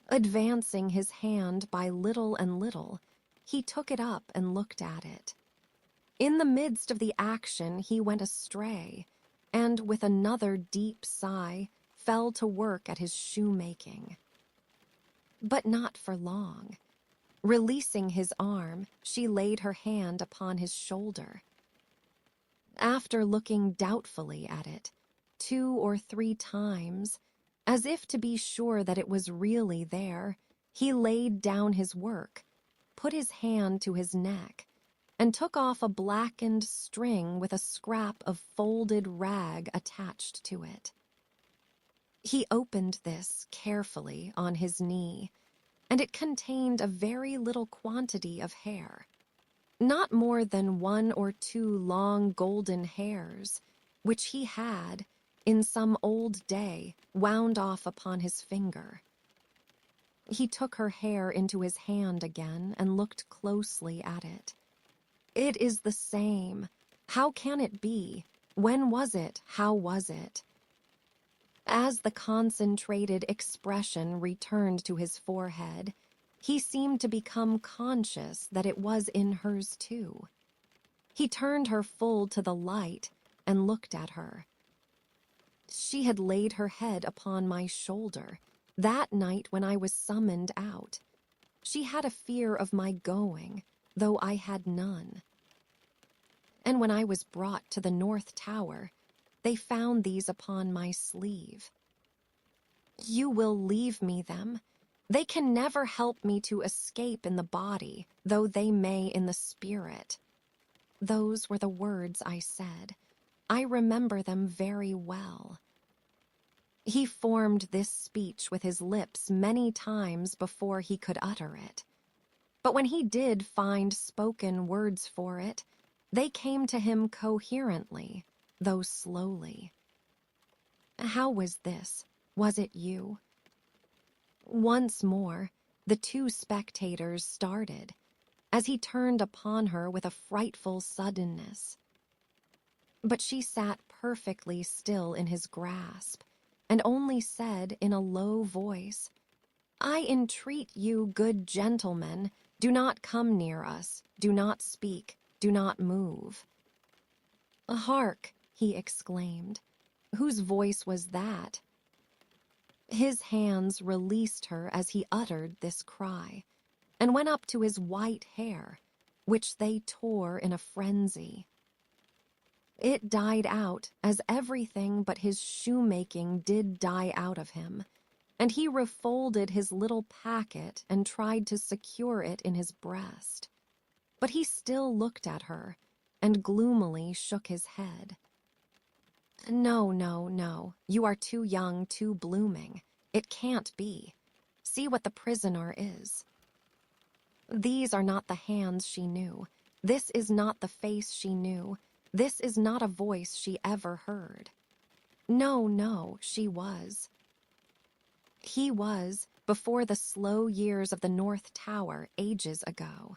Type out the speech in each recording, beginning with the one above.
Advancing his hand by little and little, he took it up and looked at it. In the midst of the action, he went astray, and with another deep sigh, fell to work at his shoemaking. But not for long. Releasing his arm, she laid her hand upon his shoulder. After looking doubtfully at it, 2 or 3 times, as if to be sure that it was really there, he laid down his work, put his hand to his neck, and took off a blackened string with a scrap of folded rag attached to it. He opened this carefully on his knee, and it contained a very little quantity of hair, not more than 1 or 2 long golden hairs, which he had, in some old day, wound off upon his finger. He took her hair into his hand again and looked closely at it. It is the same. How can it be? When was it? How was it? As the concentrated expression returned to his forehead, he seemed to become conscious that it was in hers too. He turned her full to the light and looked at her. She had laid her head upon my shoulder that night when I was summoned out. She had a fear of my going, though I had none. And when I was brought to the North Tower, they found these upon my sleeve. You will leave me them. They can never help me to escape in the body, though they may in the spirit. Those were the words I said. I remember them very well. He formed this speech with his lips many times before he could utter it. But when he did find spoken words for it, they came to him coherently, though slowly. How was this? Was it you? Once more, the 2 spectators started, as he turned upon her with a frightful suddenness. But she sat perfectly still in his grasp, and only said in a low voice, I entreat you, good gentlemen, do not come near us, do not speak, do not move. Hark, he exclaimed. Whose voice was that? His hands released her as he uttered this cry, and went up to his white hair, which they tore in a frenzy. It died out as everything but his shoemaking did die out of him, and he refolded his little packet and tried to secure it in his breast. But he still looked at her, and gloomily shook his head. No, no, no, you are too young, too blooming. It can't be. See what the prisoner is. These are not the hands she knew. This is not the face she knew. This is not a voice she ever heard. No, no, she was. He was, before the slow years of the North Tower ages ago.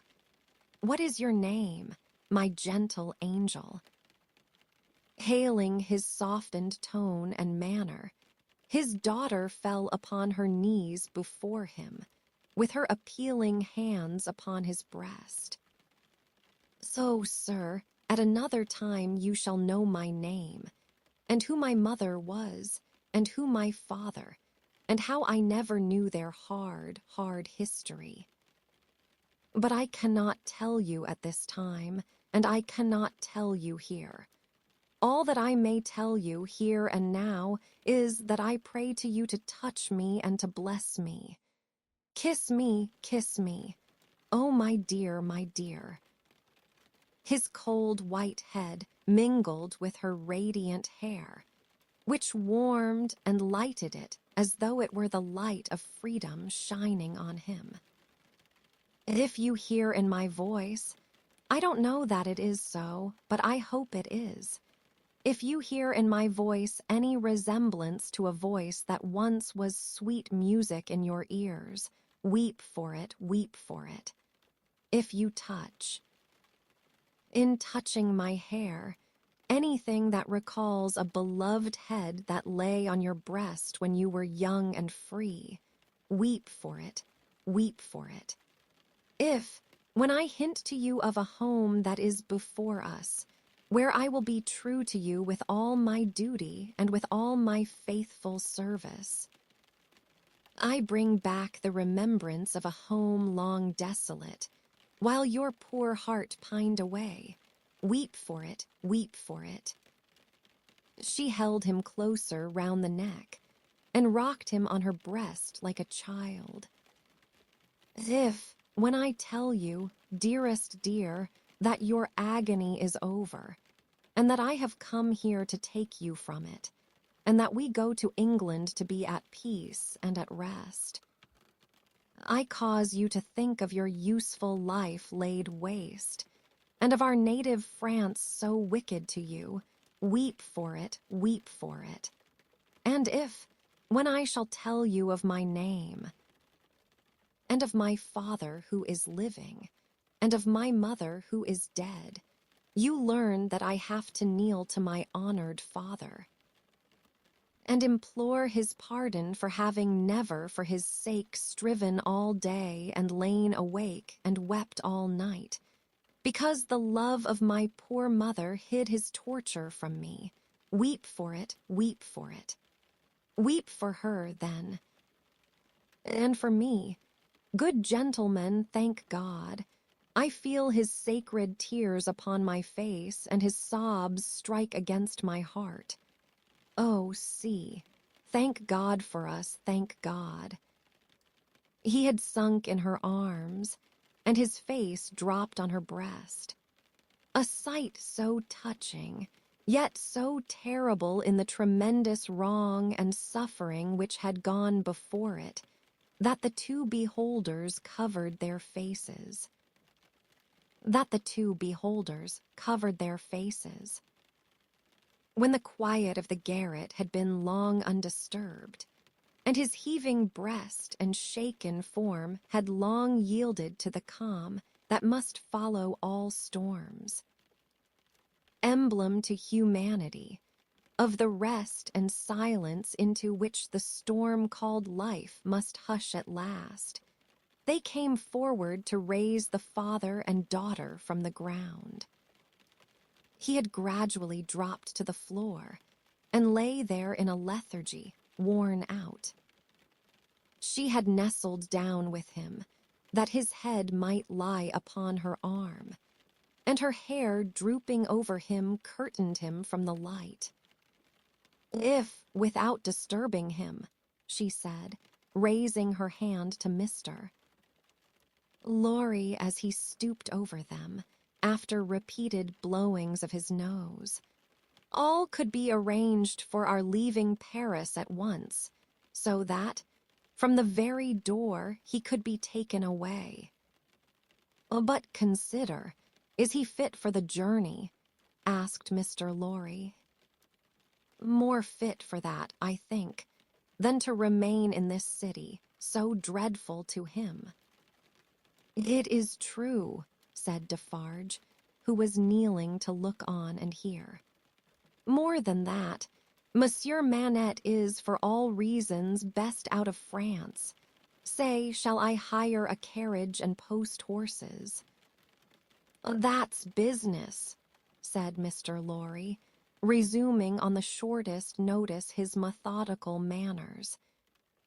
What is your name, my gentle angel? Hailing his softened tone and manner, his daughter fell upon her knees before him, with her appealing hands upon his breast. So, sir, at another time you shall know my name, and who my mother was, and who my father, and how I never knew their hard, hard history. But I cannot tell you at this time, and I cannot tell you here. All that I may tell you here and now is that I pray to you to touch me and to bless me. Kiss me, kiss me. Oh, my dear, my dear. His cold white head mingled with her radiant hair, which warmed and lighted it as though it were the light of freedom shining on him. If you hear in my voice, I don't know that it is so, but I hope it is. If you hear in my voice any resemblance to a voice that once was sweet music in your ears, weep for it, weep for it. If you touch. In touching my hair, anything that recalls a beloved head that lay on your breast when you were young and free, weep for it, weep for it. If, when I hint to you of a home that is before us, where I will be true to you with all my duty and with all my faithful service, I bring back the remembrance of a home long desolate, while your poor heart pined away. Weep for it, weep for it. She held him closer round the neck and rocked him on her breast like a child. If, when I tell you, dearest dear, that your agony is over, and that I have come here to take you from it, and that we go to England to be at peace and at rest, I cause you to think of your useful life laid waste, and of our native France so wicked to you. Weep for it, weep for it. And if, when I shall tell you of my name, and of my father who is living, and of my mother who is dead, you learn that I have to kneel to my honored father, and implore his pardon for having never for his sake striven all day and lain awake and wept all night, because the love of my poor mother hid his torture from me. Weep for it, weep for it. Weep for her, then. And for me, good gentlemen, thank God. I feel his sacred tears upon my face, and his sobs strike against my heart. Oh, see, thank God for us, thank God. He had sunk in her arms, and his face dropped on her breast. A sight so touching, yet so terrible in the tremendous wrong and suffering which had gone before it, that the two beholders covered their faces. When the quiet of the garret had been long undisturbed, and his heaving breast and shaken form had long yielded to the calm that must follow all storms, emblem to humanity of the rest and silence into which the storm called life must hush at last, they came forward to raise the father and daughter from the ground. He had gradually dropped to the floor and lay there in a lethargy, worn out. She had nestled down with him, that his head might lie upon her arm, and her hair drooping over him curtained him from the light. If, without disturbing him, she said, raising her hand to Mr. Laurie, as he stooped over them, after repeated blowings of his nose, all could be arranged for our leaving Paris at once, so that, from the very door, he could be taken away. But consider, is he fit for the journey? Asked Mr. Laurie. More fit for that, I think, than to remain in this city, so dreadful to him. It is true, said Defarge, who was kneeling to look on and hear. More than that, Monsieur Manette is, for all reasons, best out of France. Say, shall I hire a carriage and post horses? That's business, said Mr. Laurie, resuming on the shortest notice his methodical manners.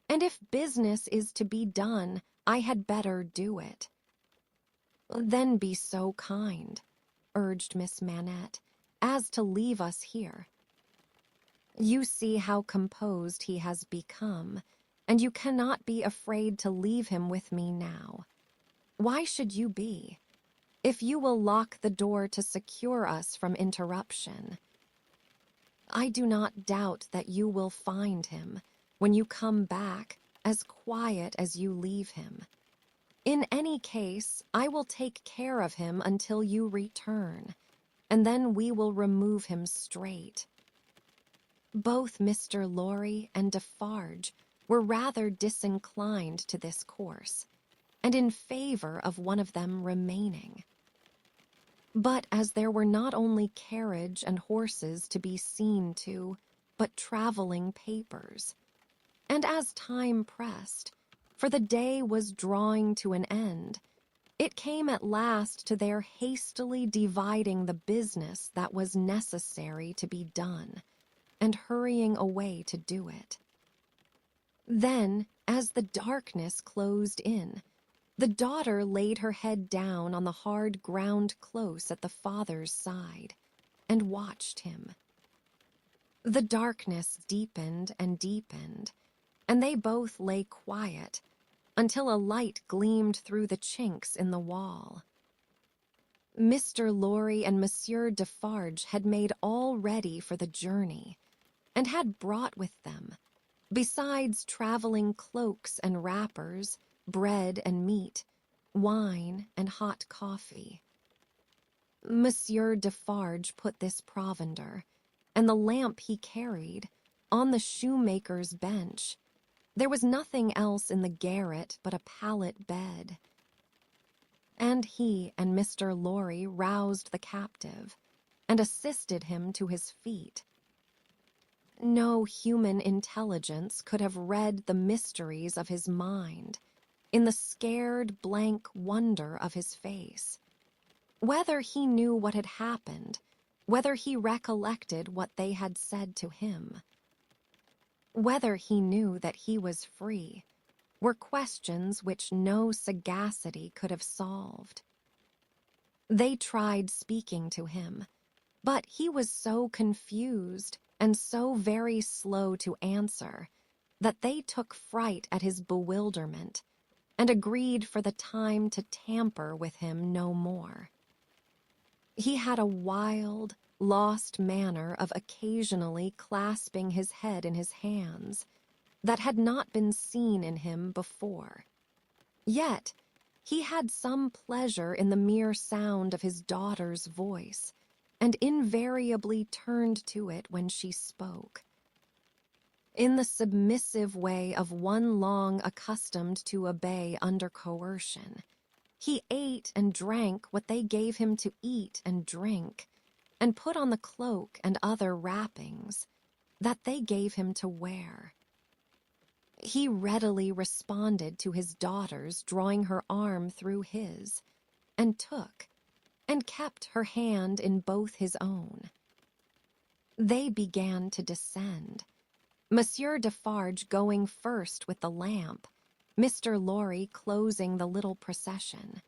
And if business is to be done, I had better do it. Then be so kind, urged Miss Manette, as to leave us here. You see how composed he has become, and you cannot be afraid to leave him with me now. Why should you be? If you will lock the door to secure us from interruption. I do not doubt that you will find him, when you come back, as quiet as you leave him. In any case, I will take care of him until you return, and then we will remove him straight. Both Mr. Laurie and Defarge were rather disinclined to this course, and in favor of one of them remaining. But as there were not only carriage and horses to be seen to, but traveling papers, and as time pressed, for the day was drawing to an end. It came at last to their hastily dividing the business that was necessary to be done, and hurrying away to do it. Then, as the darkness closed in, the daughter laid her head down on the hard ground close at the father's side, and watched him. The darkness deepened and deepened, and they both lay quiet, until a light gleamed through the chinks in the wall. Mr. Lorry and Monsieur Defarge had made all ready for the journey, and had brought with them, besides traveling cloaks and wrappers, bread and meat, wine and hot coffee. Monsieur Defarge put this provender, and the lamp he carried, on the shoemaker's bench. There was nothing else in the garret but a pallet bed. And he and Mr. Lorry roused the captive, and assisted him to his feet. No human intelligence could have read the mysteries of his mind, in the scared, blank wonder of his face. Whether he knew what had happened, whether he recollected what they had said to him, whether he knew that he was free, were questions which no sagacity could have solved. They tried speaking to him, but he was so confused and so very slow to answer that they took fright at his bewilderment and agreed for the time to tamper with him no more. He had a wild, lost manner of occasionally clasping his head in his hands that had not been seen in him before. Yet he had some pleasure in the mere sound of his daughter's voice, and invariably turned to it when she spoke. In the submissive way of one long accustomed to obey under coercion, he ate and drank what they gave him to eat and drink, and put on the cloak and other wrappings that they gave him to wear. He readily responded to his daughter's drawing her arm through his, and took, and kept her hand in both his own. They began to descend, Monsieur Defarge going first with the lamp, Mr. Lorry closing the little procession.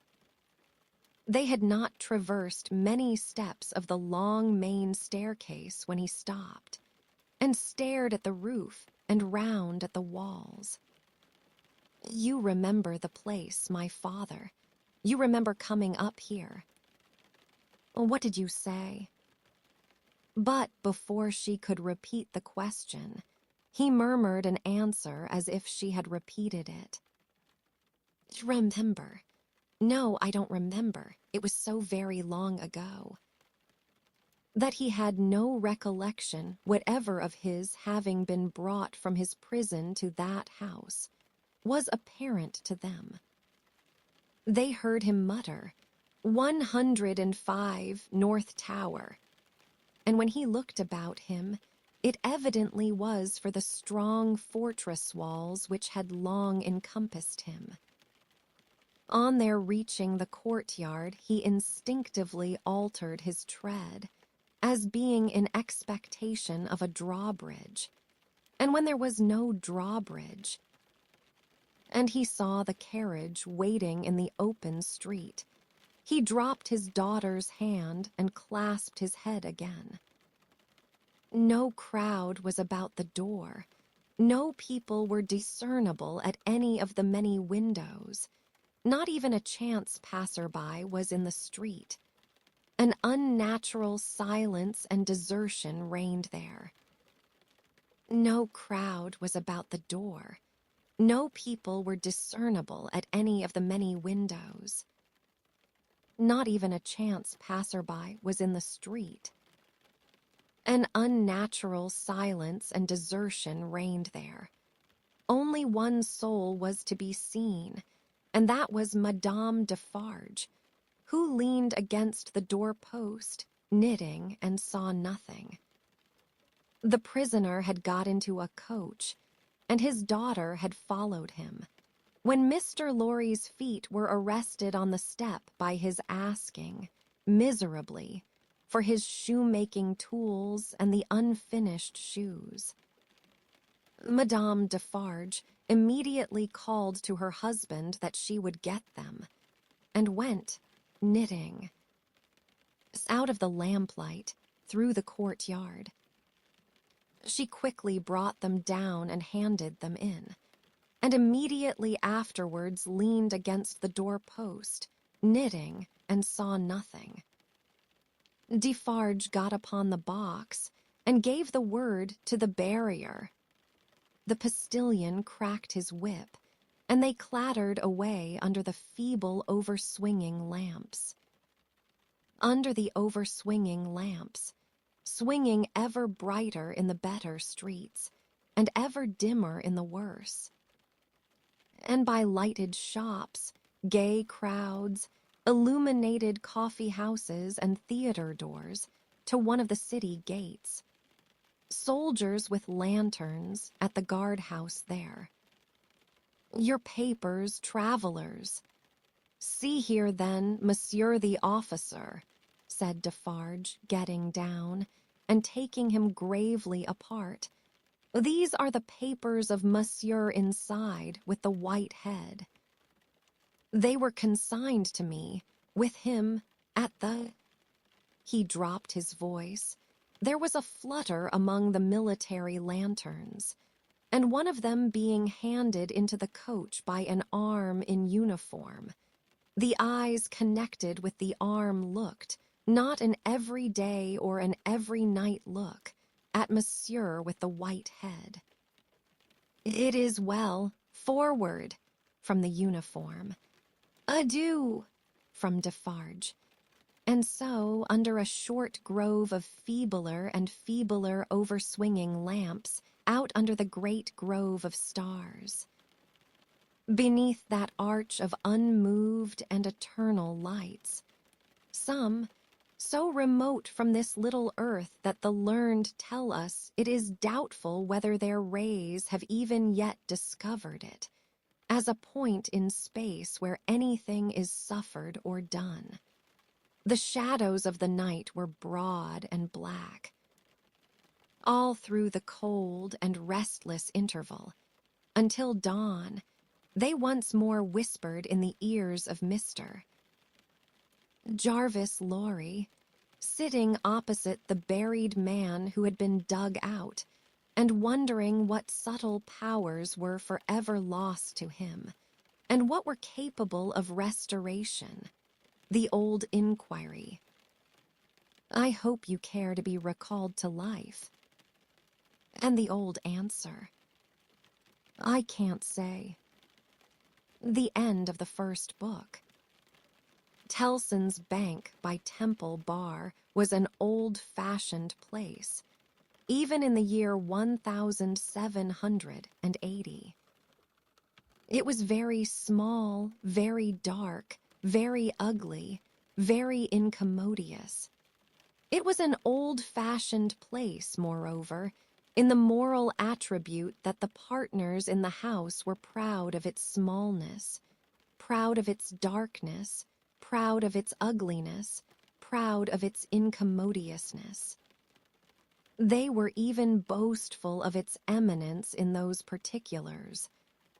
They had not traversed many steps of the long main staircase when he stopped, and stared at the roof and round at the walls. "You remember the place, my father. You remember coming up here. What did you say?" But before she could repeat the question, he murmured an answer as if she had repeated it. "Remember? No, I don't remember. It was so very long ago." That he had no recollection whatever of his having been brought from his prison to that house was apparent to them. They heard him mutter, 105 North Tower, and when he looked about him, it evidently was for the strong fortress walls which had long encompassed him. On their reaching the courtyard, he instinctively altered his tread, as being in expectation of a drawbridge, and when there was no drawbridge, and he saw the carriage waiting in the open street, he dropped his daughter's hand and clasped his head again. No crowd was about the door. No people were discernible at any of the many windows. Not even a chance passer-by was in the street. An unnatural silence and desertion reigned there. No crowd was about the door. No people were discernible at any of the many windows. Not even a chance passer-by was in the street. An unnatural silence and desertion reigned there. Only one soul was to be seen, and that was Madame Defarge, who leaned against the door-post, knitting, and saw nothing. The prisoner had got into a coach, and his daughter had followed him. when Mr. Lorry's feet were arrested on the step by his asking, miserably, for his shoemaking tools and the unfinished shoes. Madame Defarge immediately called to her husband that she would get them, and went, knitting, out of the lamplight, through the courtyard. She quickly brought them down and handed them in, and immediately afterwards leaned against the door-post, knitting, and saw nothing. Defarge got upon the box and gave the word to the barrier. The postilion cracked his whip, and they clattered away under the feeble overswinging lamps. Under the overswinging lamps, swinging ever brighter in the better streets, and ever dimmer in the worse. And by lighted shops, gay crowds, illuminated coffee houses and theater doors, to one of the city gates. Soldiers with lanterns at the guardhouse there. Your papers, travelers. See here, then, monsieur the officer, said Defarge, getting down, and taking him gravely apart. These are the papers of monsieur inside, with the white head. They were consigned to me, with him, at the... He dropped his voice. There was a flutter among the military lanterns, and one of them being handed into the coach by an arm in uniform. The eyes connected with the arm looked, not an every-day or an every-night look, at monsieur with the white head. It is well. Forward, from the uniform. Adieu, from Defarge. And so, under a short grove of feebler and feebler overswinging lamps, out under the great grove of stars. Beneath that arch of unmoved and eternal lights, some so remote from this little earth that the learned tell us it is doubtful whether their rays have even yet discovered it, as a point in space where anything is suffered or done. The shadows of the night were broad and black. All through the cold and restless interval, until dawn, they once more whispered in the ears of Mr. Jarvis Lorry, sitting opposite the buried man who had been dug out, and wondering what subtle powers were forever lost to him, and what were capable of restoration. The old inquiry. I hope you care to be recalled to life. And the old answer. I can't say. The end of the first book. Tellson's Bank by Temple Bar was an old-fashioned place, even in the year 1780. It was very small, very dark, very ugly, very incommodious. It was an old-fashioned place, moreover, in the moral attribute that the partners in the house were proud of its smallness, proud of its darkness, proud of its ugliness, proud of its incommodiousness. They were even boastful of its eminence in those particulars,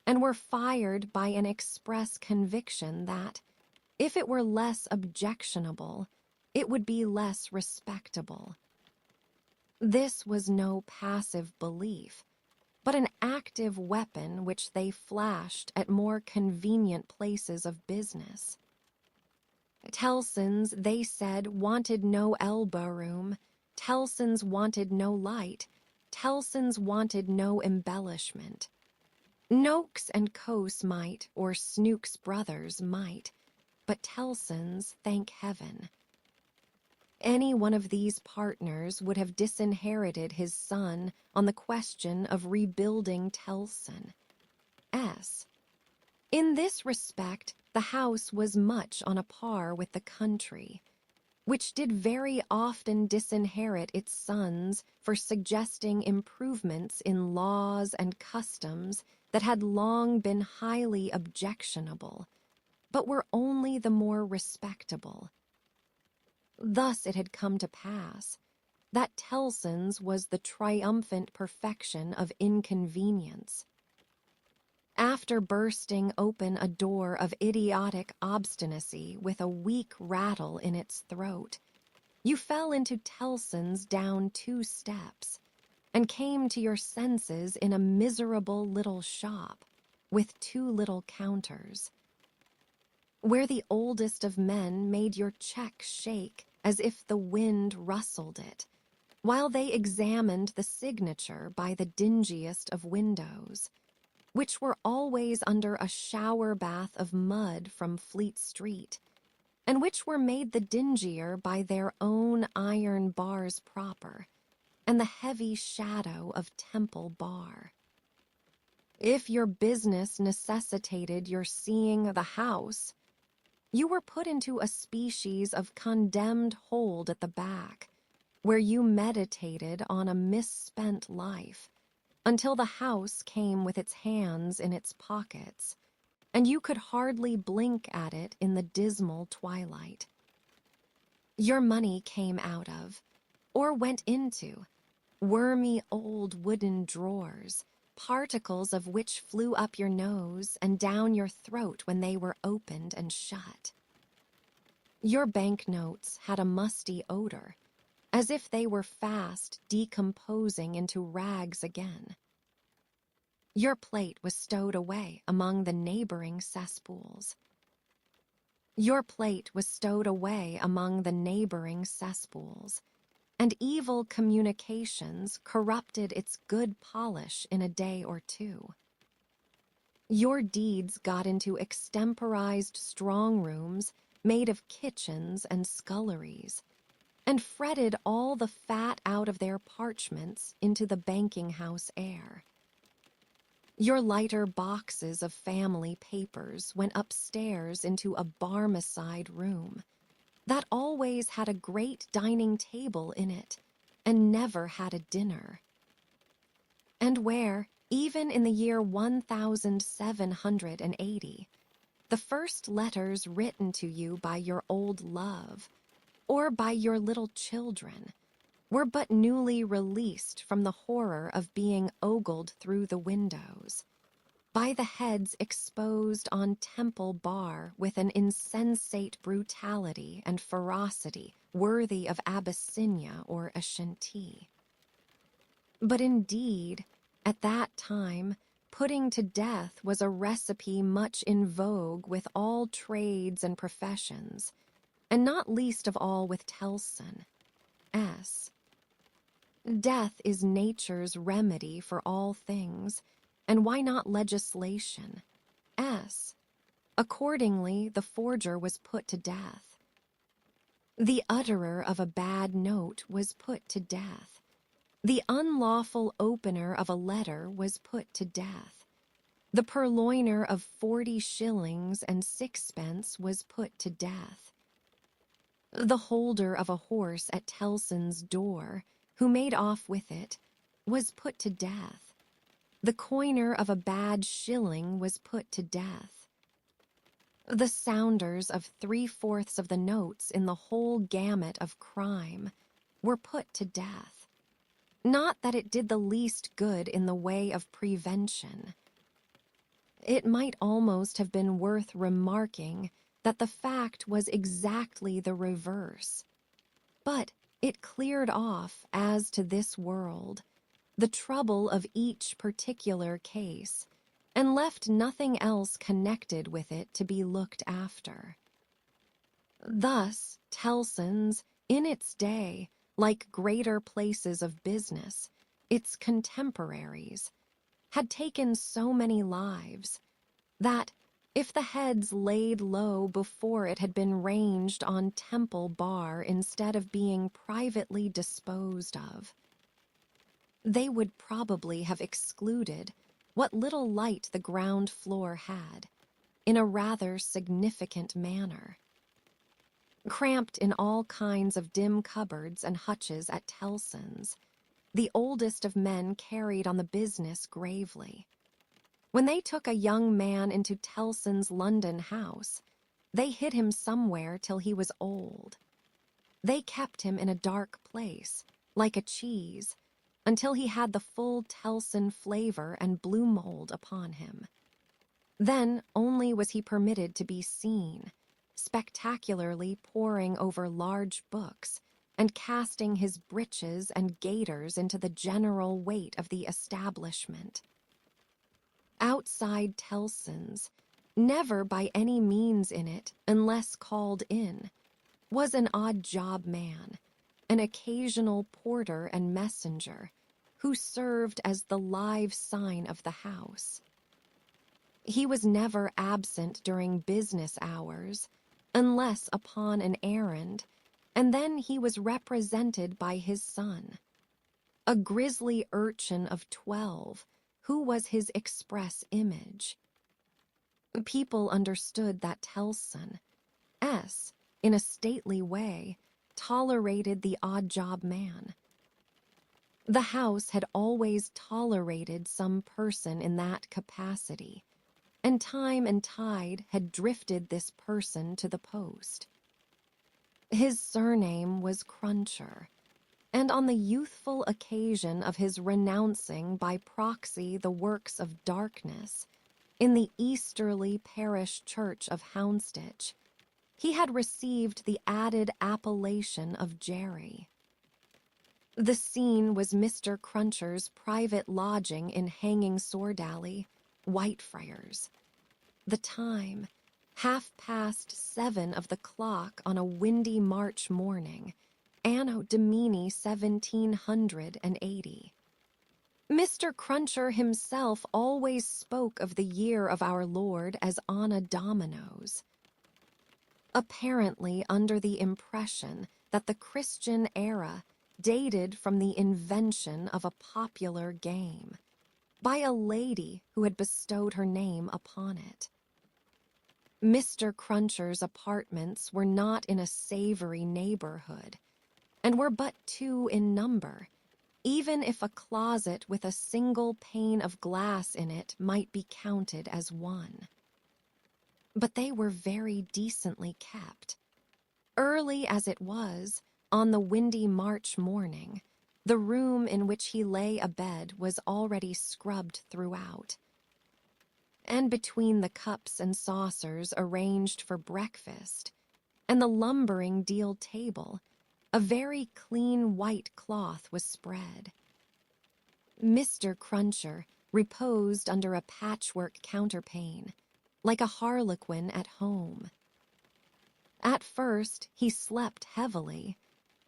and were fired by an express conviction that, if it were less objectionable, it would be less respectable. This was no passive belief, but an active weapon which they flashed at more convenient places of business. Tellson's, they said, wanted no elbow-room, Tellson's wanted no light, Tellson's wanted no embellishment. Noakes and Coase might, or Snooks Brothers might, but Tellson's, thank heaven. Any one of these partners would have disinherited his son on the question of rebuilding Tellson. In this respect, the house was much on a par with the country, which did very often disinherit its sons for suggesting improvements in laws and customs that had long been highly objectionable, but were only the more respectable. Thus it had come to pass that Tellson's was the triumphant perfection of inconvenience. After bursting open a door of idiotic obstinacy with a weak rattle in its throat, you fell into Tellson's down 2 steps and came to your senses in a miserable little shop with 2 little counters, where the oldest of men made your check shake as if the wind rustled it, while they examined the signature by the dingiest of windows, which were always under a shower bath of mud from Fleet Street, and which were made the dingier by their own iron bars proper, and the heavy shadow of Temple Bar. If your business necessitated your seeing the house, you were put into a species of condemned hold at the back, where you meditated on a misspent life, until the house came with its hands in its pockets, and you could hardly blink at it in the dismal twilight. Your money came out of, or went into, wormy old wooden drawers, particles of which flew up your nose and down your throat when they were opened and shut. Your banknotes had a musty odor, as if they were fast decomposing into rags again. Your plate was stowed away among the neighboring cesspools. Your plate was stowed away among the neighboring cesspools, and evil communications corrupted its good polish in a day or 2. Your deeds got into extemporized strong rooms made of kitchens and sculleries, and fretted all the fat out of their parchments into the banking-house air. Your lighter boxes of family papers went upstairs into a Barmecide room that always had a great dining table in it and never had a dinner, and where, even in the year 1780, the first letters written to you by your old love or by your little children were but newly released from the horror of being ogled through the windows, by the heads exposed on Temple Bar with an insensate brutality and ferocity worthy of Abyssinia or Ashanti. But indeed, at that time, putting to death was a recipe much in vogue with all trades and professions, and not least of all with Tellson. S. Death is nature's remedy for all things, and why not legislation? S. Accordingly, the forger was put to death. The utterer of a bad note was put to death. The unlawful opener of a letter was put to death. The purloiner of 40 shillings and 6pence was put to death. The holder of a horse at Tellson's door, who made off with it, was put to death. The coiner of a bad shilling was put to death. The sounders of 3/4 of the notes in the whole gamut of crime were put to death. Not that it did the least good in the way of prevention. It might almost have been worth remarking that the fact was exactly the reverse. But it cleared off, as to this world, the trouble of each particular case, and left nothing else connected with it to be looked after. Thus, Tellson's, in its day, like greater places of business, its contemporaries, had taken so many lives that, if the heads laid low before it had been ranged on Temple Bar instead of being privately disposed of, they would probably have excluded what little light the ground floor had, in a rather significant manner. Cramped in all kinds of dim cupboards and hutches at Tellson's, the oldest of men carried on the business gravely. When they took a young man into Tellson's London house, they hid him somewhere till he was old. They kept him in a dark place, like a cheese, until he had the full Tellson flavor and blue mold upon him. Then only was he permitted to be seen, spectacularly poring over large books and casting his breeches and gaiters into the general weight of the establishment. Outside Tellson's, never by any means in it unless called in, was an odd-job man, an occasional porter and messenger, who served as the live sign of the house. He was never absent during business hours, unless upon an errand, and then he was represented by his son, a grisly urchin of 12, who was his express image. People understood that Tellson, in a stately way, tolerated the odd-job man. The house had always tolerated some person in that capacity, and time and tide had drifted this person to the post. His surname was Cruncher, and on the youthful occasion of his renouncing by proxy the works of darkness in the easterly parish church of Houndsditch, he had received the added appellation of Jerry. The scene was Mr. Cruncher's private lodging in Hanging Sword Alley, Whitefriars. The time, 7:30 of the clock on a windy March morning, Anno Domini 1780. Mr. Cruncher himself always spoke of the year of our Lord as Anno Dominos, apparently under the impression that the Christian era dated from the invention of a popular game by a lady who had bestowed her name upon it. Mr. Cruncher's apartments were not in a savory neighborhood, and were but 2 in number, even if a closet with a single pane of glass in it might be counted as one. But they were very decently kept. Early as it was, on the windy March morning, the room in which he lay abed was already scrubbed throughout, and between the cups and saucers arranged for breakfast and the lumbering deal table, a very clean white cloth was spread. Mr. Cruncher reposed under a patchwork counterpane, like a harlequin at home. At first he slept heavily,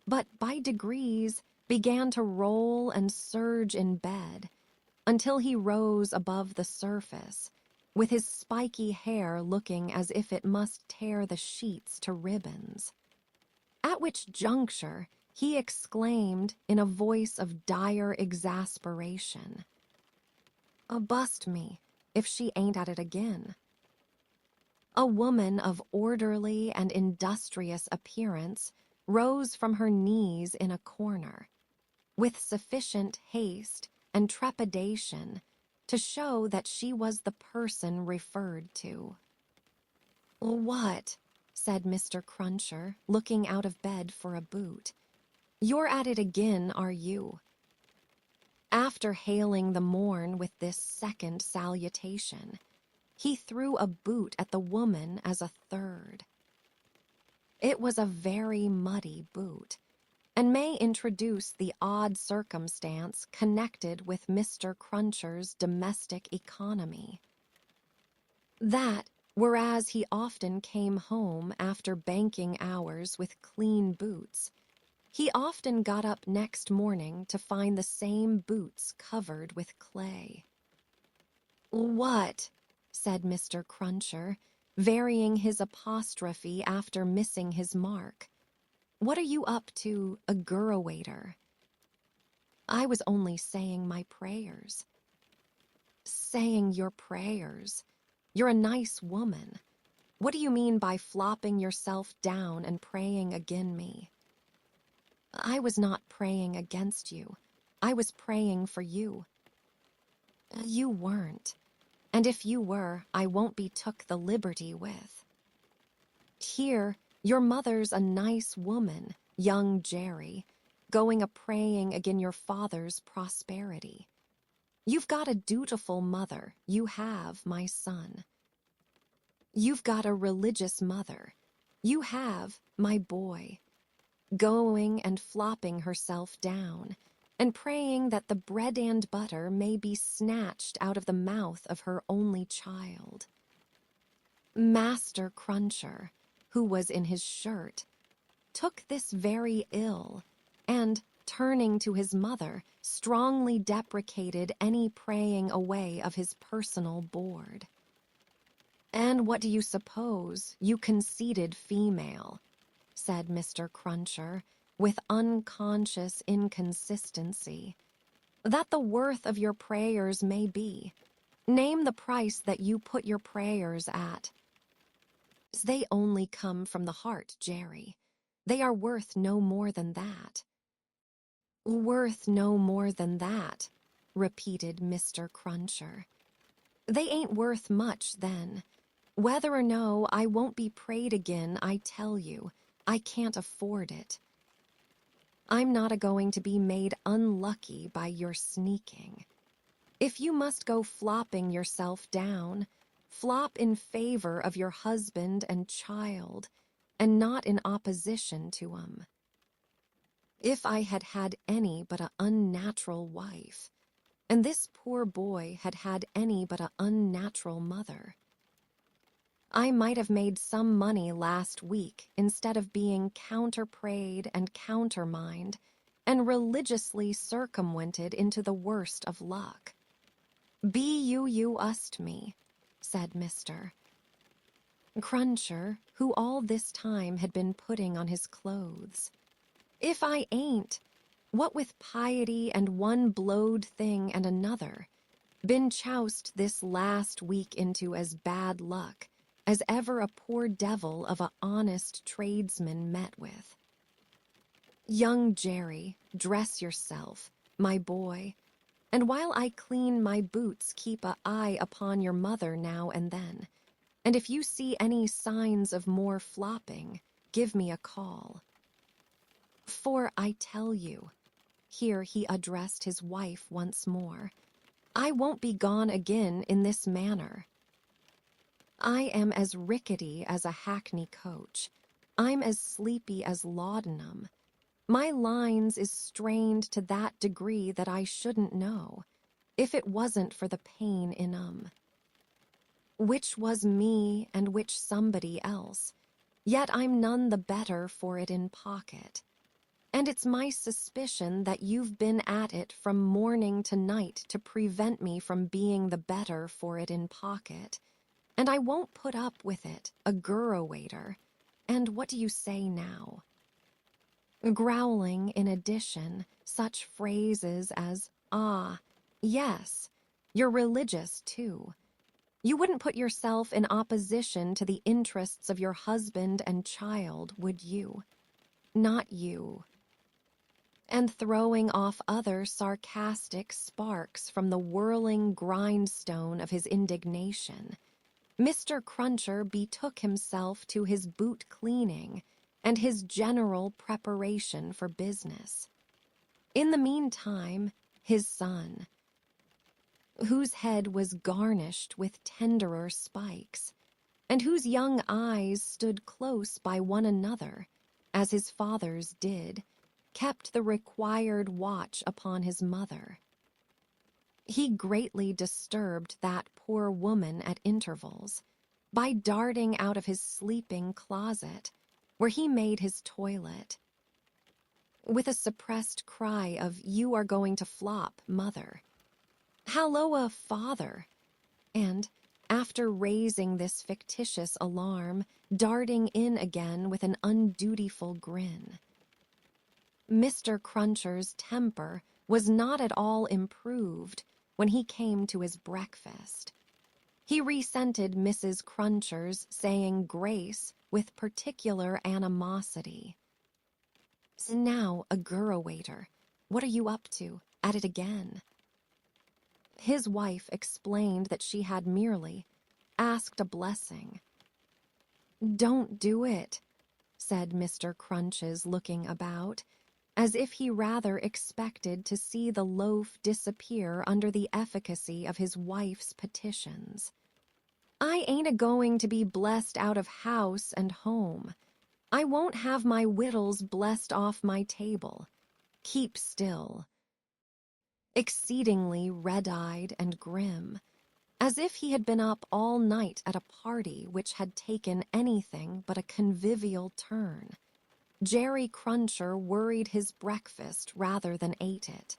but by degrees began to roll and surge in bed until he rose above the surface, with his spiky hair looking as if it must tear the sheets to ribbons. At which juncture he exclaimed in a voice of dire exasperation, "Bust me, if she ain't at it again." A woman of orderly and industrious appearance rose from her knees in a corner, with sufficient haste and trepidation to show that she was the person referred to. "What?" said Mr. Cruncher, looking out of bed for a boot. "You're at it again, are you?" After hailing the morn with this second salutation, he threw a boot at the woman as a third. It was a very muddy boot, and may introduce the odd circumstance connected with Mr. Cruncher's domestic economy. That, whereas he often came home after banking hours with clean boots, he often got up next morning to find the same boots covered with clay. "What?" said Mr. Cruncher, varying his apostrophe after missing his mark. "What are you up to, a gurrowator?" "I was only saying my prayers." "Saying your prayers? You're a nice woman. What do you mean by flopping yourself down and praying agin me?" "I was not praying against you. I was praying for you." "You weren't. and if you were, I won't be took the liberty with. Here, your mother's a nice woman, young Jerry, going a-praying agin your father's prosperity. You've got a dutiful mother, you have, my son. You've got a religious mother, you have, my boy, going and flopping herself down, and praying that the bread and butter may be snatched out of the mouth of her only child. Master Cruncher, who was in his shirt, took this very ill, and, turning to his mother, strongly deprecated any praying away of his personal board. "And what do you suppose, you conceited female?" said Mr. Cruncher, with unconscious inconsistency. "That the worth of your prayers may be. Name the price that you put your prayers at." "They only come from the heart, Jerry. They are worth no more than that." "Worth no more than that," repeated Mr. Cruncher. "They ain't worth much, then. Whether or no, I won't be prayed agin, I tell you. I can't afford it. I'm not a-going to be made unlucky by your sneaking. If you must go flopping yourself down, flop in favor of your husband and child, and not in opposition to 'em. If I had had any but a unnatural wife, and this poor boy had had any but a unnatural mother, I might have made some money last week instead of being counter-prayed and countermined and religiously circumvented into the worst of luck. "Be you ust me," said Mr. Cruncher, who all this time had been putting on his clothes. "If I ain't, what with piety and one blowed thing and another, been choused this last week into as bad luck as ever a poor devil of a honest tradesman met with. Young Jerry, dress yourself, my boy, and while I clean my boots keep a eye upon your mother now and then, and if you see any signs of more flopping, give me a call. For I tell you," here he addressed his wife once more, "I won't be gone agin in this manner. I am as rickety as a hackney coach. I'm as sleepy as laudanum. My lines is strained to that degree that I shouldn't know, if it wasn't for the pain in 'em. Which was me and which somebody else, yet I'm none the better for it in pocket. And it's my suspicion that you've been at it from morning to night to prevent me from being the better for it in pocket. And I won't put up with it, a gurrowaiter. And what do you say now?" Growling, in addition, such phrases as, "Ah, yes, you're religious, too. You wouldn't put yourself in opposition to the interests of your husband and child, would you? Not you." And throwing off other sarcastic sparks from the whirling grindstone of his indignation, Mr. Cruncher betook himself to his boot cleaning and his general preparation for business. In the meantime, his son, whose head was garnished with tenderer spikes, and whose young eyes stood close by one another, as his father's did, kept the required watch upon his mother. He greatly disturbed that poor woman at intervals by darting out of his sleeping closet, where he made his toilet, with a suppressed cry of, "You are going to flop, mother. Halloa, father!" and, after raising this fictitious alarm, darting in again with an undutiful grin. Mr. Cruncher's temper was not at all improved when he came to his breakfast. He resented Mrs. Cruncher's saying grace with particular animosity. "Now, a gurrowaiter, what are you up to? At it again?" His wife explained that she had merely asked a blessing. "Don't do it," said Mr. Crunches, looking about, as if he rather expected to see the loaf disappear under the efficacy of his wife's petitions. "I ain't a-going to be blessed out of house and home. I won't have my wittles blessed off my table. Keep still." Exceedingly red-eyed and grim, as if he had been up all night at a party which had taken anything but a convivial turn, Jerry Cruncher worried his breakfast rather than ate it,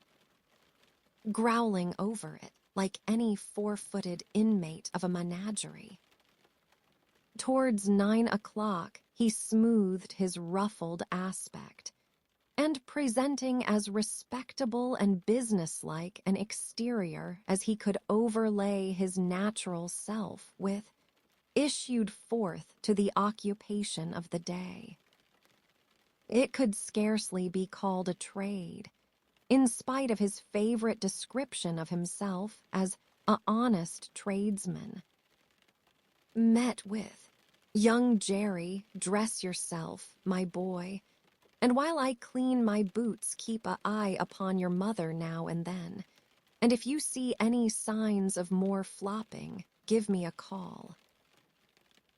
growling over it like any four-footed inmate of a menagerie. Towards 9 o'clock, he smoothed his ruffled aspect, and presenting as respectable and businesslike an exterior as he could overlay his natural self with, issued forth to the occupation of the day. It could scarcely be called a trade, in spite of his favorite description of himself as a honest tradesman. Met with, "Young Jerry, dress yourself, my boy, and while I clean my boots keep a eye upon your mother now and then, and if you see any signs of more flopping, give me a call.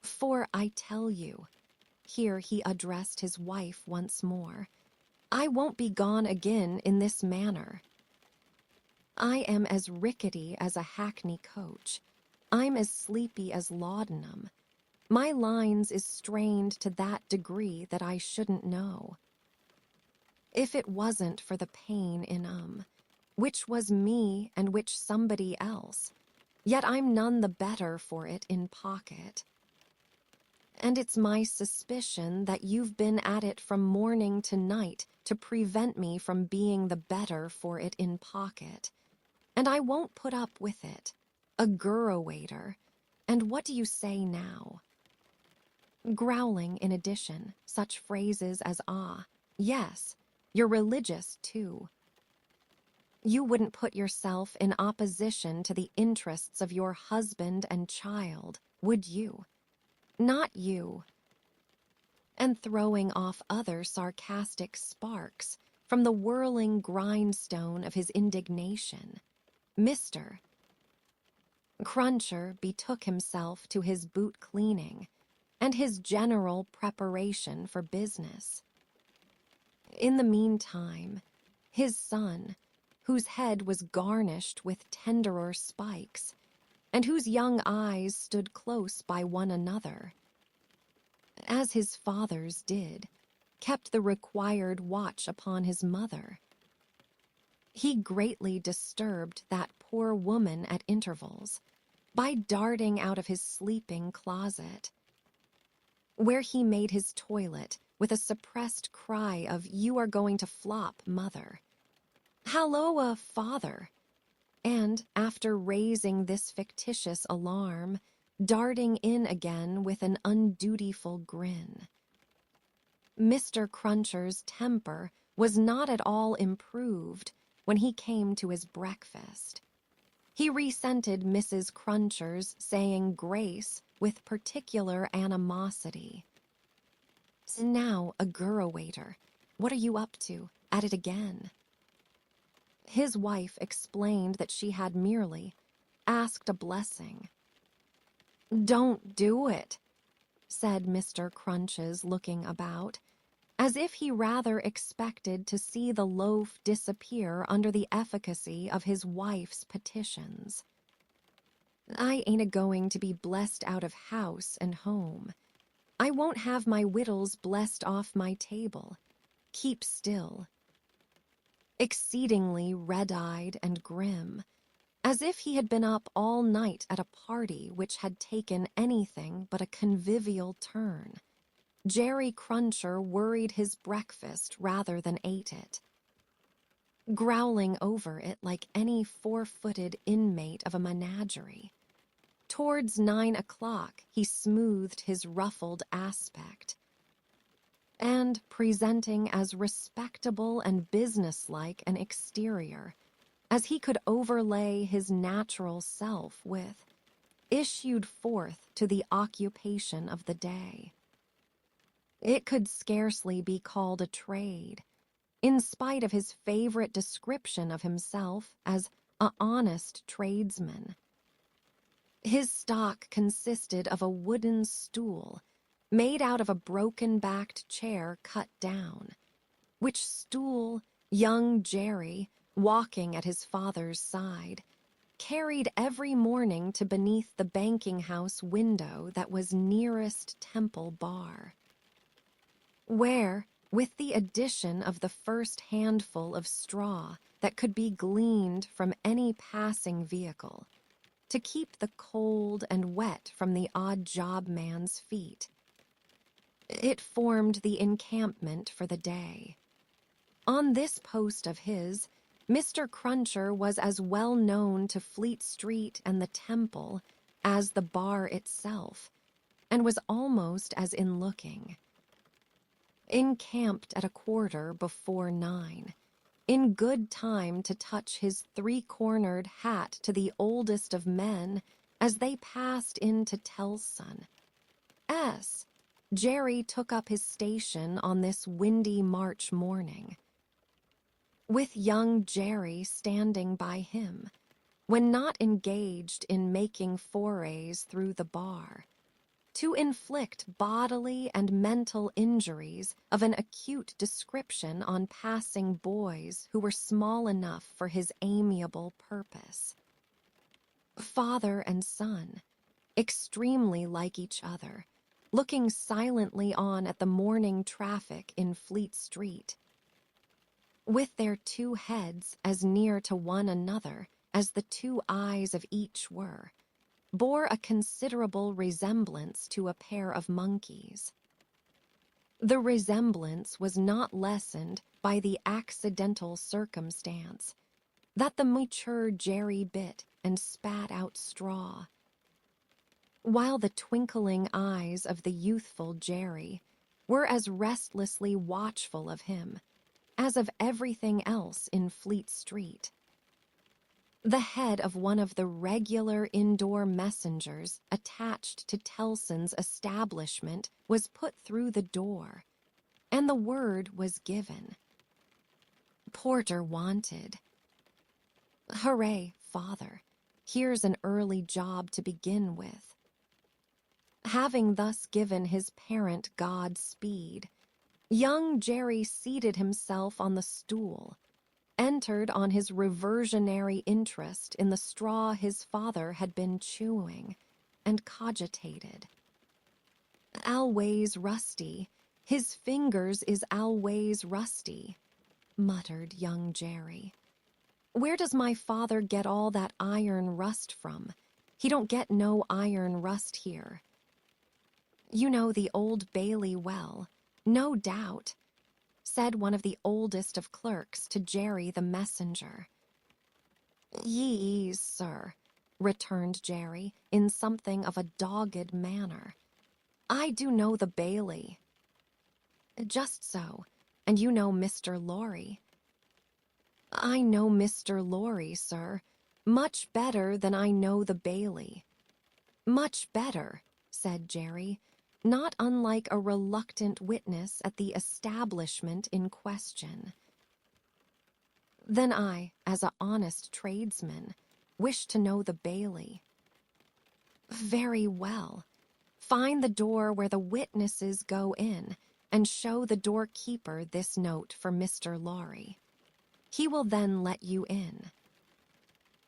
For I tell you," here he addressed his wife once more, "I won't be gone again in this manner. I am as rickety as a hackney coach. I'm as sleepy as laudanum. My lines is strained to that degree that I shouldn't know. If it wasn't for the pain in 'em, which was me and which somebody else, yet I'm none the better for it in pocket. And it's my suspicion that you've been at it from morning to night to prevent me from being the better for it in pocket. And I won't put up with it. A gurrowator. And what do you say now?" Growling in addition, such phrases as yes, you're religious too. You wouldn't put yourself in opposition to the interests of your husband and child, would you? Not you. And throwing off other sarcastic sparks from the whirling grindstone of his indignation, Mr. Cruncher betook himself to his boot cleaning and his general preparation for business. In the meantime, his son, whose head was garnished with tenderer spikes, and whose young eyes stood close by one another, as his father's did, kept the required watch upon his mother. He greatly disturbed that poor woman at intervals by darting out of his sleeping closet, where he made his toilet with a suppressed cry of, "You are going to flop, mother. Halloa, father," and, after raising this fictitious alarm, darting in again with an undutiful grin. Mr. Cruncher's temper was not at all improved when he came to his breakfast. He resented Mrs. Cruncher's saying grace with particular animosity. "Now, a gurrowator, what are you up to? At it again?" His wife explained that she had merely asked a blessing. "Don't do it," said Mr. Crunches, looking about, as if he rather expected to see the loaf disappear under the efficacy of his wife's petitions. "I ain't a-going to be blessed out of house and home. I won't have my wittles blessed off my table. Keep still." Exceedingly red-eyed and grim, as if he had been up all night at a party which had taken anything but a convivial turn, Jerry Cruncher worried his breakfast rather than ate it, growling over it like any four-footed inmate of a menagerie. Towards 9 o'clock, he smoothed his ruffled aspect, and, presenting as respectable and businesslike an exterior as he could overlay his natural self with, issued forth to the occupation of the day. It could scarcely be called a trade, in spite of his favorite description of himself as a honest tradesman. His stock consisted of a wooden stool made out of a broken-backed chair cut down, which stool young Jerry, walking at his father's side, carried every morning to beneath the banking-house window that was nearest Temple Bar, where, with the addition of the first handful of straw that could be gleaned from any passing vehicle, to keep the cold and wet from the odd job man's feet, it formed the encampment for the day. On this post of his, Mr. Cruncher was as well known to Fleet Street and the Temple as the bar itself, and was almost as in-looking. Encamped at 9:15, in good time to touch his three-cornered hat to the oldest of men as they passed into Tellson. Jerry took up his station on this windy March morning, with young Jerry standing by him, when not engaged in making forays through the bar, to inflict bodily and mental injuries of an acute description on passing boys who were small enough for his amiable purpose. Father and son, extremely like each other, looking silently on at the morning traffic in Fleet Street, with their two heads as near to one another as the two eyes of each were, bore a considerable resemblance to a pair of monkeys. The resemblance was not lessened by the accidental circumstance that the mature Jerry bit and spat out straw, while the twinkling eyes of the youthful Jerry were as restlessly watchful of him as of everything else in Fleet Street. The head of one of the regular indoor messengers attached to Tellson's establishment was put through the door, and the word was given. Porter wanted. Hooray, father, here's an early job to begin with. Having thus given his parent Godspeed, young Jerry seated himself on the stool, entered on his reversionary interest in the straw his father had been chewing, and cogitated. "Always rusty, his fingers is always rusty," muttered young Jerry. "Where does my father get all that iron rust from? He don't get no iron rust here." "You know the Old Bailey well, no doubt," said one of the oldest of clerks to Jerry the messenger. "Yees, sir," returned Jerry in something of a dogged manner. "I do know the Bailey." "Just so, and you know Mr. Lorry." "I know Mr. Lorry, sir, much better than I know the Bailey." "Much better," said Jerry, not unlike a reluctant witness at the establishment in question. "Then I, as an honest tradesman, wish to know the Bailey." "Very well. Find the door where the witnesses go in, and show the doorkeeper this note for Mr. Lorry. He will then let you in."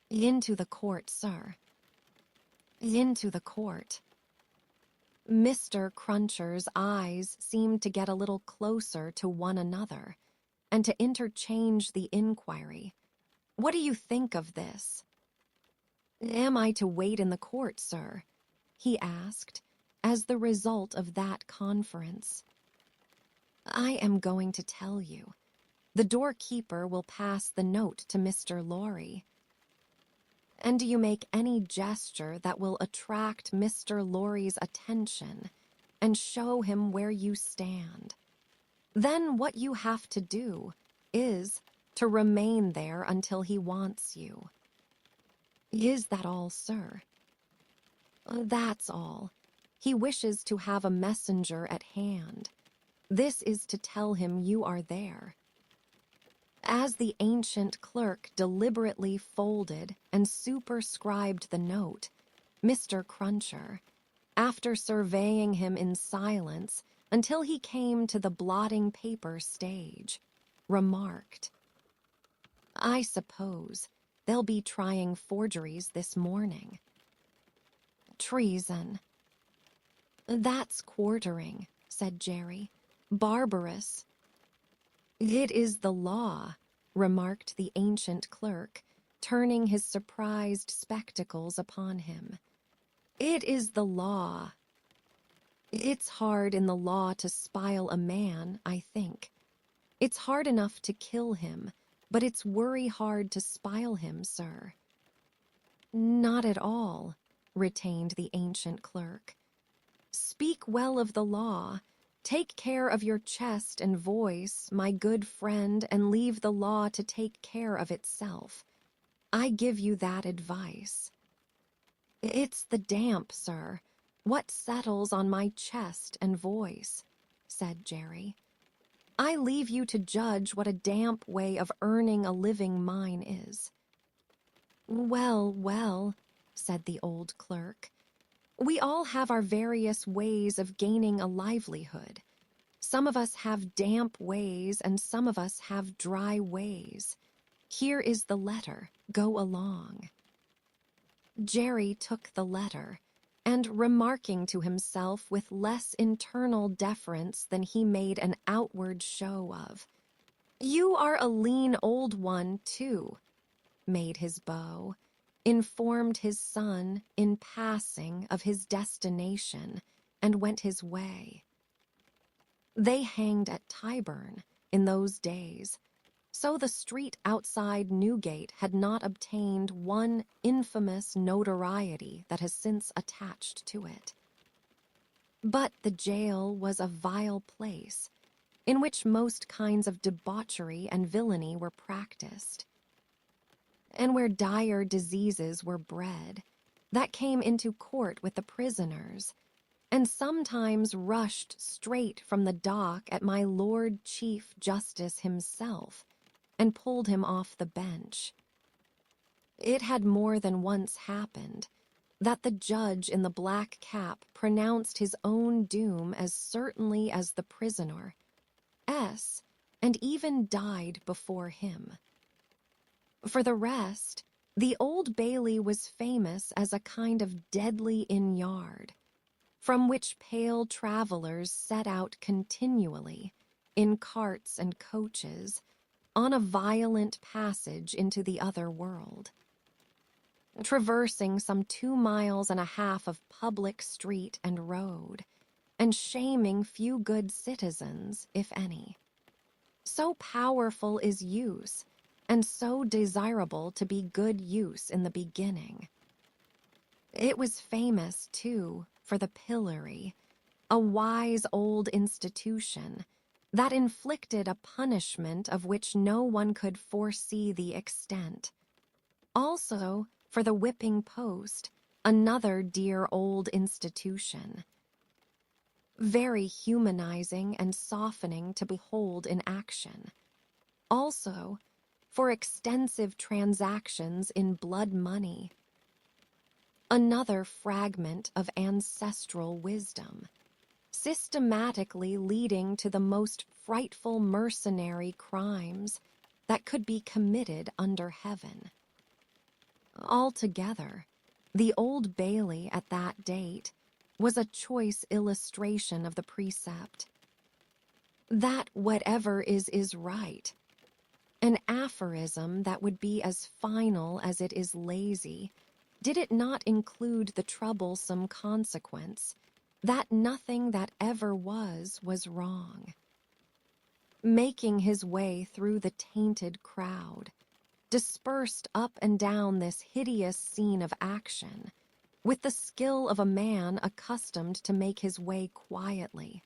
"Into the court, sir." "Into the court." Mr. Cruncher's eyes seemed to get a little closer to one another, and to interchange the inquiry, "What do you think of this?" "Am I to wait in the court, sir?" he asked, as the result of that conference. "I am going to tell you. The doorkeeper will pass the note to Mr. Lorry." "And do you make any gesture that will attract Mr. Lorry's attention and show him where you stand. Then what you have to do is to remain there until he wants you. Is that all, sir? That's all. He wishes to have a messenger at hand. This is to tell him you are there. As the ancient clerk deliberately folded and superscribed the note, Mr. Cruncher, after surveying him in silence until he came to the blotting paper stage, remarked, "I suppose they'll be trying forgeries this morning." "Treason." "That's quartering," said Jerry. "Barbarous." "It is the law," remarked the ancient clerk, turning his surprised spectacles upon him. "It is the law. It's hard in the law to spile a man, I think. It's hard enough to kill him, but it's worry hard to spile him, sir." "Not at all," retained the ancient clerk. "Speak well of the law. Take care of your chest and voice, my good friend, and leave the law to take care of itself. I give you that advice." "It's the damp, sir. What settles on my chest and voice?" said Jerry. "I leave you to judge what a damp way of earning a living mine is." "Well, well," said the old clerk. "We all have our various ways of gaining a livelihood. Some of us have damp ways and some of us have dry ways. Here is the letter. Go along." Jerry took the letter, and remarking to himself with less internal deference than he made an outward show of, "You are a lean old one, too," made his bow, informed his son in passing of his destination, and went his way. They hanged at Tyburn in those days, so the street outside Newgate had not obtained one infamous notoriety that has since attached to it. But the jail was a vile place, in which most kinds of debauchery and villainy were practiced, and where dire diseases were bred, that came into court with the prisoners, and sometimes rushed straight from the dock at my Lord Chief Justice himself, and pulled him off the bench. It had more than once happened that the judge in the black cap pronounced his own doom as certainly as the prisoner, and even died before him. For the rest, the Old Bailey was famous as a kind of deadly inn-yard, from which pale travelers set out continually, in carts and coaches, on a violent passage into the other world. Traversing some 2.5 miles of public street and road, and shaming few good citizens, if any. So powerful is use, and so desirable to be good use in the beginning. It was famous, too, for the pillory, a wise old institution that inflicted a punishment of which no one could foresee the extent. Also for the whipping post, another dear old institution, very humanizing and softening to behold in action. Also for extensive transactions in blood money, another fragment of ancestral wisdom, systematically leading to the most frightful mercenary crimes that could be committed under heaven. Altogether, the Old Bailey at that date was a choice illustration of the precept that whatever is right, an aphorism that would be as final as it is lazy, did it not include the troublesome consequence that nothing that ever was wrong. Making his way through the tainted crowd, dispersed up and down this hideous scene of action, with the skill of a man accustomed to make his way quietly.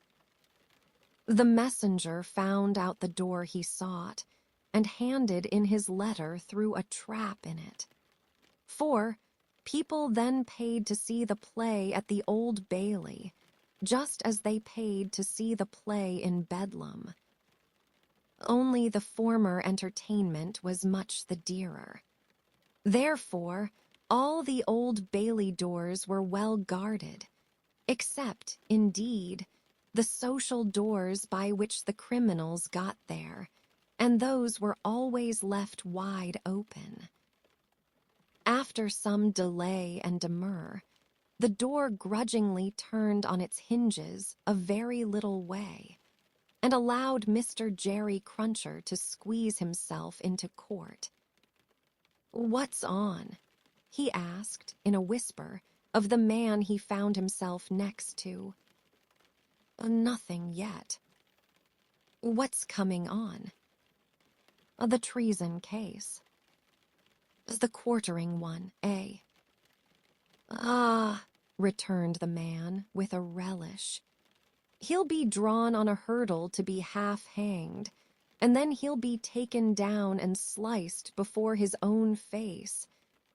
The messenger found out the door he sought, and handed in his letter through a trap in it. 4. People then paid to see the play at the Old Bailey, just as they paid to see the play in Bedlam. Only the former entertainment was much the dearer. Therefore, all the Old Bailey doors were well guarded, except, indeed, the social doors by which the criminals got there, and those were always left wide open. After some delay and demur, the door grudgingly turned on its hinges a very little way, and allowed Mr. Jerry Cruncher to squeeze himself into court. "What's on?" he asked in a whisper of the man he found himself next to. "Nothing yet." "What's coming on?" "The treason case." "The quartering one, eh?" "Ah," returned the man with a relish. "He'll be drawn on a hurdle to be half-hanged, and then he'll be taken down and sliced before his own face,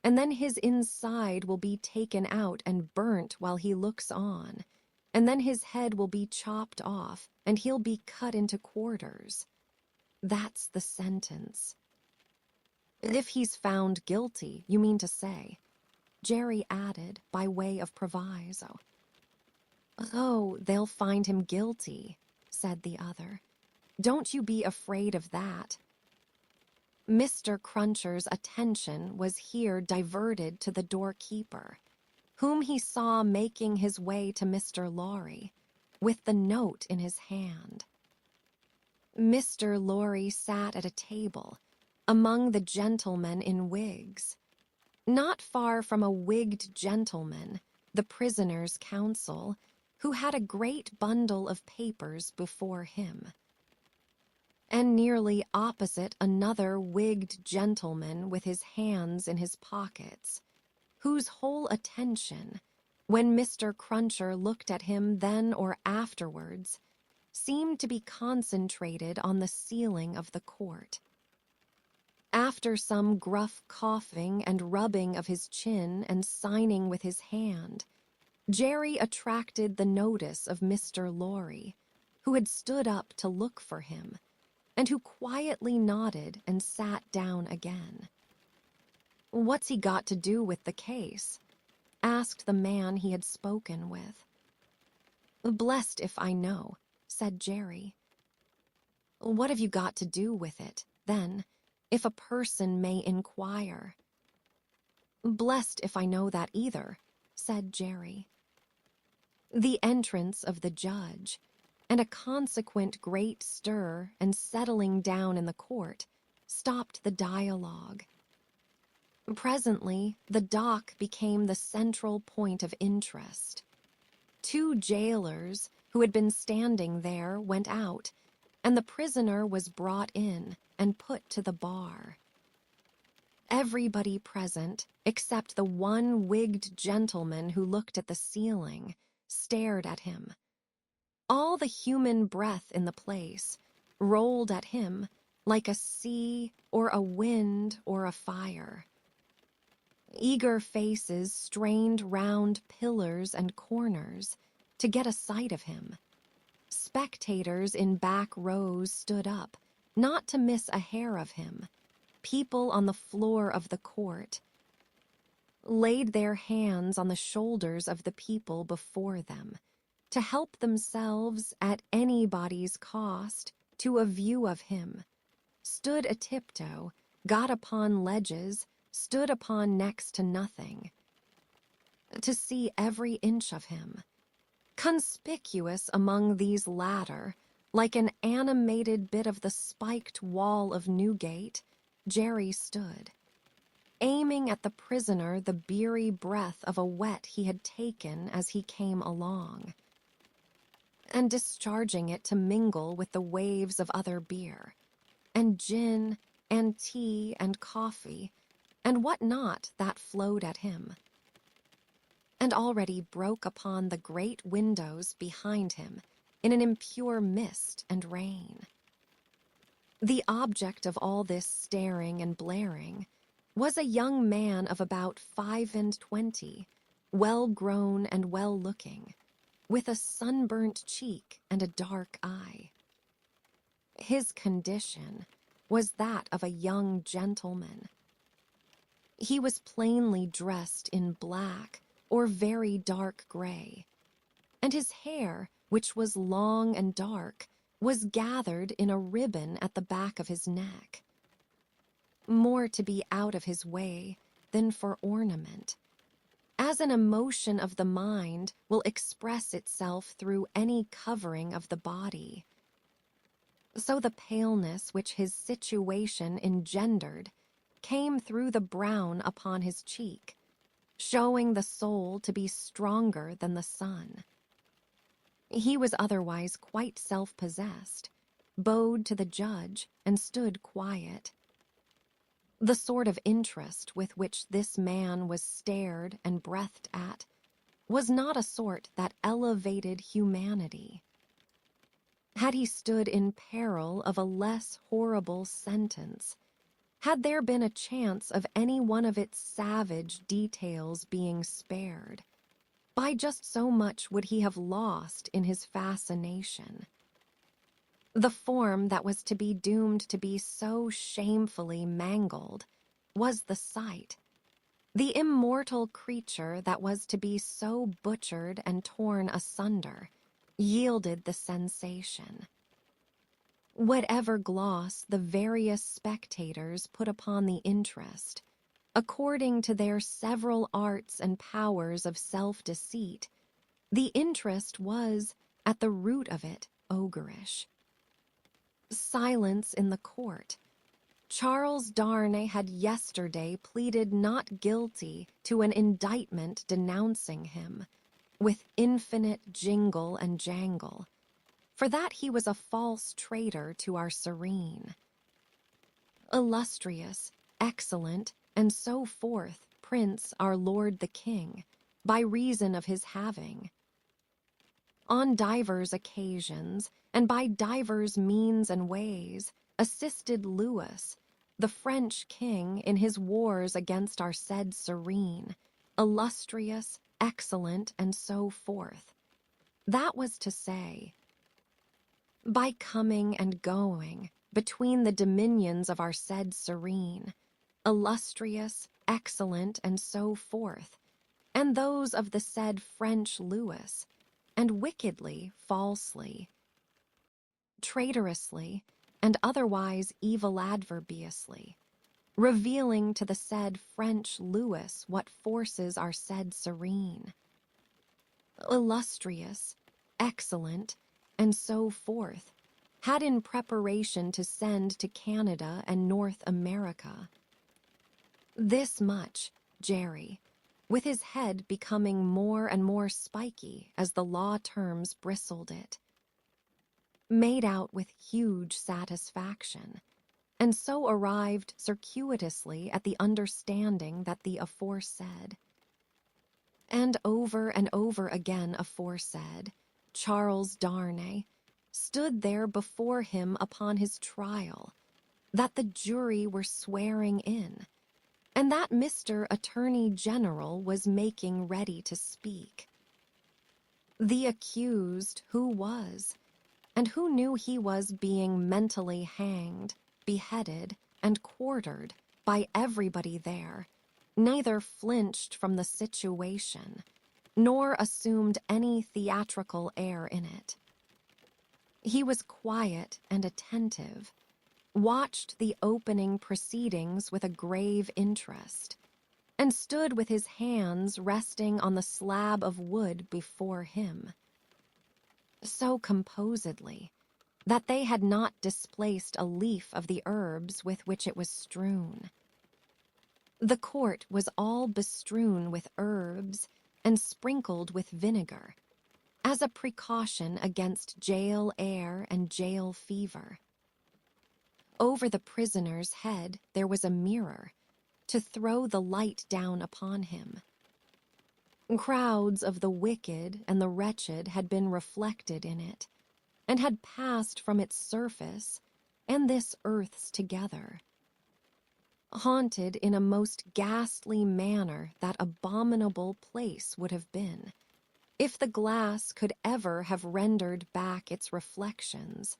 and then his inside will be taken out and burnt while he looks on, and then his head will be chopped off, and he'll be cut into quarters. That's the sentence." "If he's found guilty, you mean to say," Jerry added by way of proviso. "Oh, they'll find him guilty," said the other. "Don't you be afraid of that." Mr. Cruncher's attention was here diverted to the doorkeeper, whom he saw making his way to Mr. Lorry, with the note in his hand. Mr. Lorry sat at a table, among the gentlemen in wigs. Not far from a wigged gentleman, the prisoner's counsel, who had a great bundle of papers before him. And nearly opposite another wigged gentleman with his hands in his pockets, whose whole attention, when Mr. Cruncher looked at him then or afterwards, seemed to be concentrated on the ceiling of the court. After some gruff coughing and rubbing of his chin and signing with his hand, Jerry attracted the notice of Mr. Lorry, who had stood up to look for him, and who quietly nodded and sat down again. "What's he got to do with the case?" asked the man he had spoken with. "Blessed if I know," said Jerry. "What have you got to do with it, then, if a person may inquire?" "Blessed if I know that either," said Jerry. The entrance of the judge, and a consequent great stir and settling down in the court, stopped the dialogue. Presently, the dock became the central point of interest. 2 jailers who had been standing there went out, and the prisoner was brought in and put to the bar. Everybody present, except the one wigged gentleman who looked at the ceiling, stared at him. All the human breath in the place rolled at him like a sea or a wind or a fire. Eager faces strained round pillars and corners to get a sight of him. Spectators in back rows stood up, not to miss a hair of him. People on the floor of the court laid their hands on the shoulders of the people before them, to help themselves at anybody's cost to a view of him, stood a tiptoe, got upon ledges, stood upon next to nothing, to see every inch of him. Conspicuous among these latter, like an animated bit of the spiked wall of Newgate, Jerry stood, aiming at the prisoner the beery breath of a whet he had taken as he came along, and discharging it to mingle with the waves of other beer, and gin, and tea, and coffee, and what not that flowed at him, and already broke upon the great windows behind him in an impure mist and rain. The object of all this staring and blaring was a young man of about 25, well-grown and well-looking, with a sunburnt cheek and a dark eye. His condition was that of a young gentleman. He was plainly dressed in black or very dark gray, and his hair, which was long and dark, was gathered in a ribbon at the back of his neck. More to be out of his way than for ornament, as an emotion of the mind will express itself through any covering of the body. So the paleness which his situation engendered came through the brown upon his cheek, showing the soul to be stronger than the sun. He was otherwise quite self-possessed, bowed to the judge, and stood quiet. The sort of interest with which this man was stared and breathed at was not a sort that elevated humanity. Had he stood in peril of a less horrible sentence, had there been a chance of any one of its savage details being spared, by just so much would he have lost in his fascination. The form that was to be doomed to be so shamefully mangled was the sight. The immortal creature that was to be so butchered and torn asunder yielded the sensation. Whatever gloss the various spectators put upon the interest, according to their several arts and powers of self-deceit, the interest was, at the root of it, ogreish. Silence in the court. Charles Darnay had yesterday pleaded not guilty to an indictment denouncing him, with infinite jingle and jangle, for that he was a false traitor to our serene. Illustrious, excellent, and so forth, Prince our Lord the King, by reason of his having. On divers occasions, and by divers means and ways, assisted Louis, the French king, in his wars against our said serene, illustrious, excellent, and so forth. That was to say, by coming and going between the dominions of our said serene, illustrious, excellent, and so forth, and those of the said French Louis, and wickedly, falsely, traitorously, and otherwise evil adverbiously, revealing to the said French Louis what forces are said serene, illustrious, excellent, and so forth, had in preparation to send to Canada and North America. This much, Jerry, with his head becoming more and more spiky as the law terms bristled it, made out with huge satisfaction, and so arrived circuitously at the understanding that the aforesaid, and over again aforesaid, Charles Darnay, stood there before him upon his trial, that the jury were swearing in, and that Mr. Attorney General was making ready to speak. The accused who was, and who knew he was being mentally hanged, beheaded, and quartered by everybody there, neither flinched from the situation, nor assumed any theatrical air in it. He was quiet and attentive, watched the opening proceedings with a grave interest, and stood with his hands resting on the slab of wood before him, so composedly that they had not displaced a leaf of the herbs with which it was strewn. The court was all bestrewn with herbs and sprinkled with vinegar, as a precaution against jail air and jail fever. Over the prisoner's head there was a mirror, to throw the light down upon him. Crowds of the wicked and the wretched had been reflected in it, and had passed from its surface, and this earth's together. Haunted in a most ghastly manner that abominable place would have been, if the glass could ever have rendered back its reflections,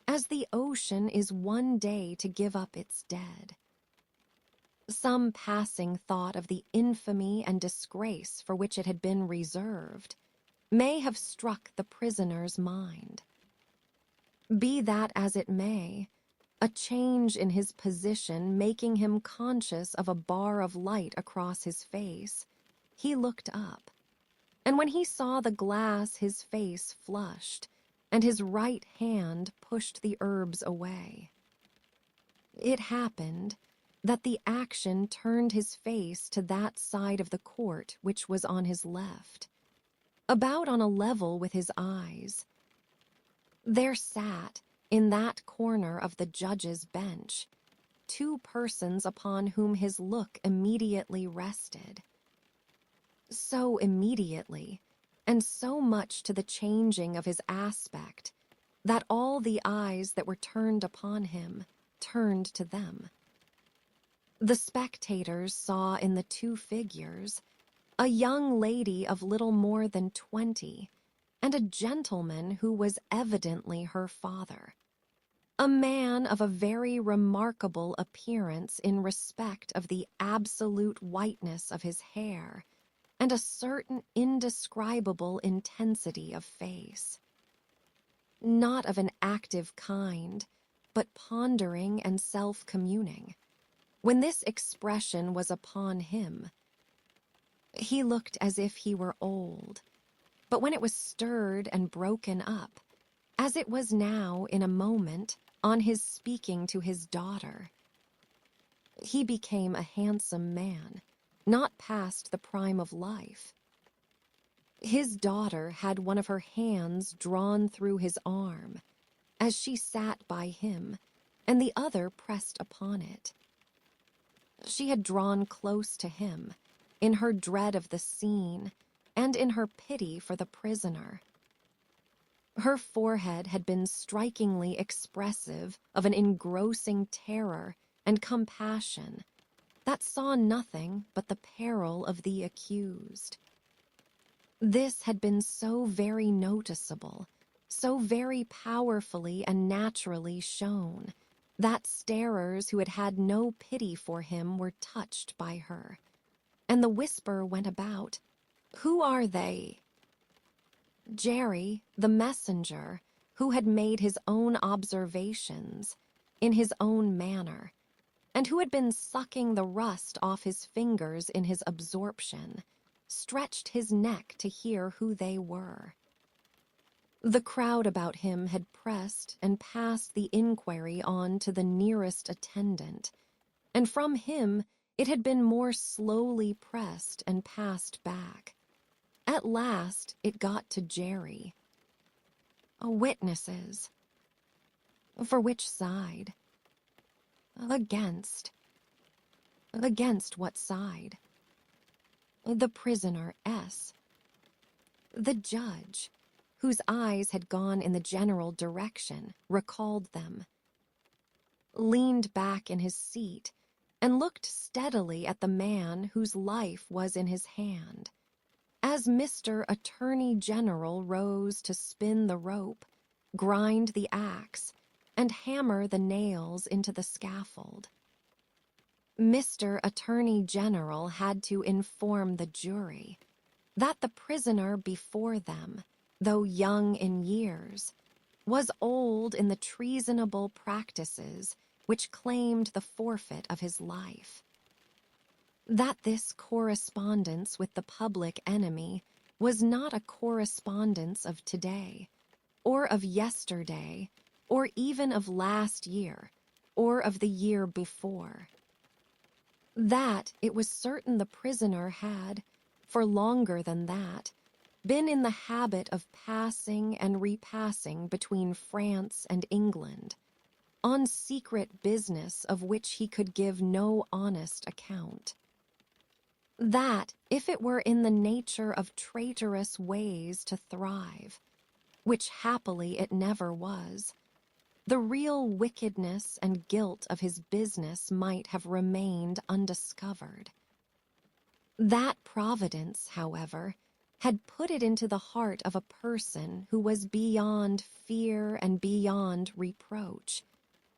as the ocean is one day to give up its dead. Some passing thought of the infamy and disgrace for which it had been reserved may have struck the prisoner's mind. Be that as it may, a change in his position making him conscious of a bar of light across his face, he looked up, and when he saw the glass his face flushed, and his right hand pushed the herbs away. It happened that the action turned his face to that side of the court which was on his left, about on a level with his eyes. There sat, in that corner of the judge's bench, two persons upon whom his look immediately rested. So immediately, and so much to the changing of his aspect, that all the eyes that were turned upon him turned to them. The spectators saw in the two figures a young lady of little more than 20, and a gentleman who was evidently her father, a man of a very remarkable appearance in respect of the absolute whiteness of his hair, and a certain indescribable intensity of face. Not of an active kind, but pondering and self-communing. When this expression was upon him, he looked as if he were old, but when it was stirred and broken up, as it was now in a moment on his speaking to his daughter, he became a handsome man, not past the prime of life. His daughter had one of her hands drawn through his arm, as she sat by him, and the other pressed upon it. She had drawn close to him, in her dread of the scene, and in her pity for the prisoner. Her forehead had been strikingly expressive of an engrossing terror and compassion that saw nothing but the peril of the accused. This had been so very noticeable, so very powerfully and naturally shown, that starers who had had no pity for him were touched by her, and the whisper went about, "Who are they?" Jerry, the messenger, who had made his own observations, in his own manner, and who had been sucking the rust off his fingers in his absorption, stretched his neck to hear who they were. The crowd about him had pressed and passed the inquiry on to the nearest attendant, and from him it had been more slowly pressed and passed back. At last it got to Jerry. Witnesses. For which side? Against. Against what side? The prisoner S. The judge, whose eyes had gone in the general direction, recalled them, leaned back in his seat, and looked steadily at the man whose life was in his hand, as Mr. Attorney General rose to spin the rope, grind the axe, and hammer the nails into the scaffold. Mr. Attorney General had to inform the jury that the prisoner before them, though young in years, was old in the treasonable practices which claimed the forfeit of his life. That this correspondence with the public enemy was not a correspondence of today, or of yesterday, or even of last year, or of the year before. That it was certain the prisoner had, for longer than that, been in the habit of passing and repassing between France and England, on secret business of which he could give no honest account. That, if it were in the nature of traitorous ways to thrive, which happily it never was, the real wickedness and guilt of his business might have remained undiscovered. That providence, however, had put it into the heart of a person who was beyond fear and beyond reproach,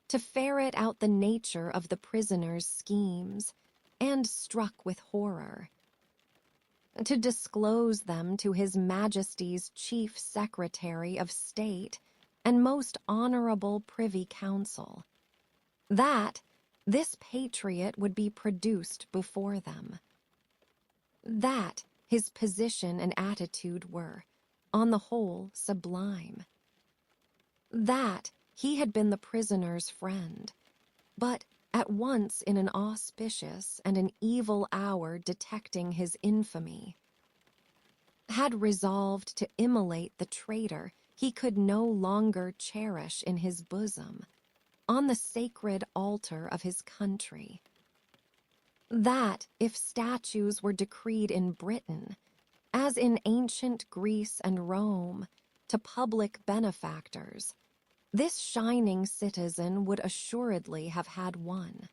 to ferret out the nature of the prisoner's schemes, and struck with horror, to disclose them to His Majesty's Chief Secretary of State and most honorable Privy Council, that this patriot would be produced before them, that his position and attitude were, on the whole, sublime, that he had been the prisoner's friend, but at once in an auspicious and an evil hour detecting his infamy, had resolved to immolate the traitor he could no longer cherish in his bosom, on the sacred altar of his country. That, if statues were decreed in Britain, as in ancient Greece and Rome, to public benefactors, this shining citizen would assuredly have had one.